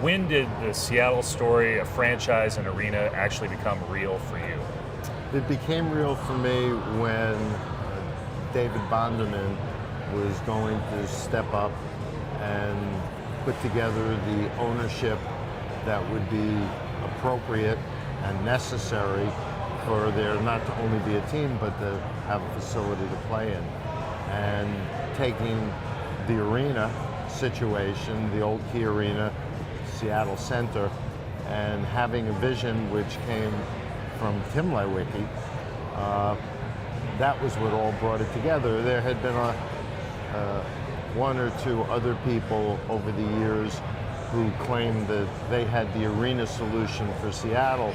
When did the Seattle story, a franchise and arena, actually become real for you? It became real for me when David Bonderman was going to step up and put together the ownership that would be appropriate and necessary for there not to only be a team, but to have a facility to play in. And taking the arena situation, the old KeyArena, Seattle Center, and having a vision which came from Tim Lewicki, that was what all brought it together. There had been one or two other people over the years who claimed that they had the arena solution for Seattle,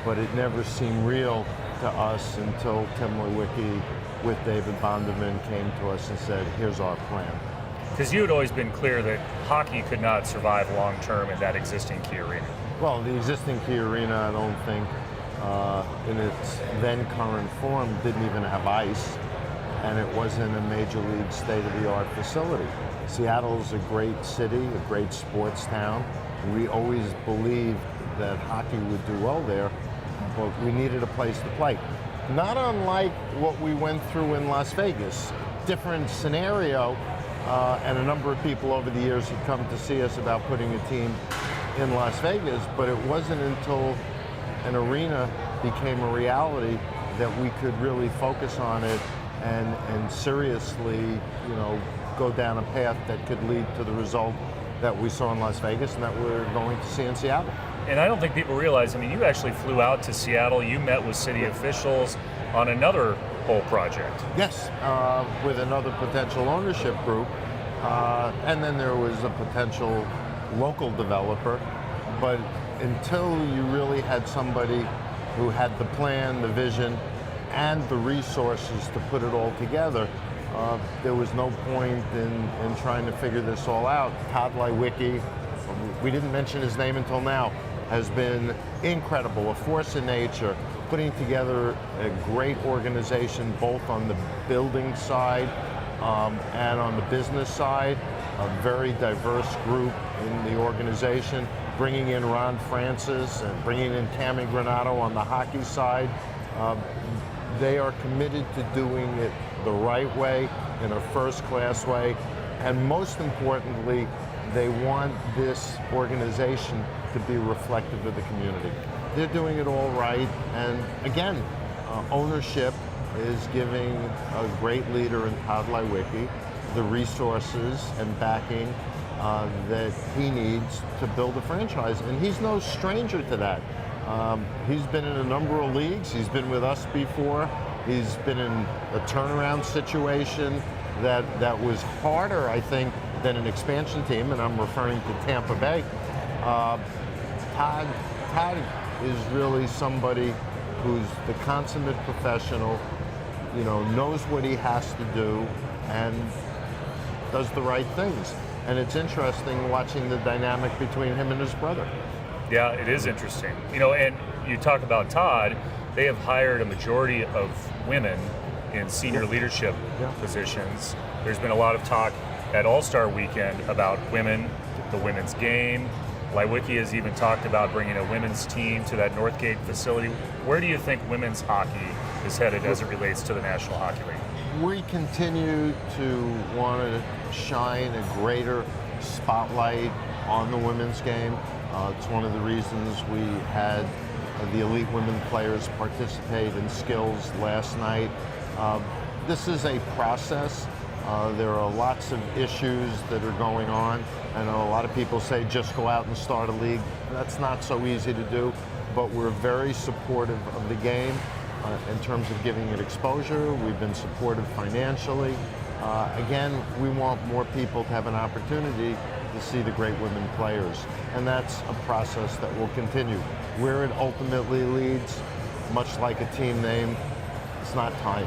but it never seemed real to us until Tim Lewicki with David Bonderman came to us and said, here's our plan. Because you had always been clear that hockey could not survive long-term in that existing KeyArena. Well, the existing KeyArena, I don't think, in its then current form, didn't even have ice, and it wasn't a major league state-of-the-art facility. Seattle's a great city, a great sports town. We always believed that hockey would do well there, but we needed a place to play. Not unlike what we went through in Las Vegas. Different scenario, and a number of people over the years had come to see us about putting a team in Las Vegas, but it wasn't until an arena became a reality that we could really focus on it and seriously, go down a path that could lead to the result that we saw in Las Vegas and that we're going to see in Seattle. And I don't think people realize, you actually flew out to Seattle, you met with city officials on another whole project. Yes, with another potential ownership group, and then there was a potential local developer, but until you really had somebody who had the plan, the vision, and the resources to put it all together, there was no point in trying to figure this all out. Todd Lewicki, we didn't mention his name until now, has been incredible, a force of nature, putting together a great organization both on the building side and on the business side, a very diverse group in the organization, bringing in Ron Francis and bringing in Tammy Granato on the hockey side. They are committed to doing it the right way, in a first-class way, and most importantly, they want this organization to be reflective of the community. They're doing it all right, and again, ownership is giving a great leader in Todd Lewicki the resources and backing that he needs to build a franchise, and he's no stranger to that. He's been in a number of leagues. He's been with us before. He's been in a turnaround situation that was harder, I think, than an expansion team, and I'm referring to Tampa Bay. Todd is really somebody who's the consummate professional, knows what he has to do and does the right things. And it's interesting watching the dynamic between him and his brother. Yeah, it is interesting. And you talk about Todd, they have hired a majority of women in senior leadership positions. There's been a lot of talk at All-Star Weekend about women, the women's game. Lewicki has even talked about bringing a women's team to that Northgate facility. Where do you think women's hockey is headed as it relates to the National Hockey League? We continue to want to shine a greater spotlight on the women's game. It's one of the reasons we had the elite women players participate in skills last night. This is a process. There are lots of issues that are going on. I know a lot of people say just go out and start a league. That's not so easy to do, but we're very supportive of the game in terms of giving it exposure. We've been supportive financially. Again, we want more people to have an opportunity to see the great women players, and that's a process that will continue. Where it ultimately leads, much like a team name, it's not time.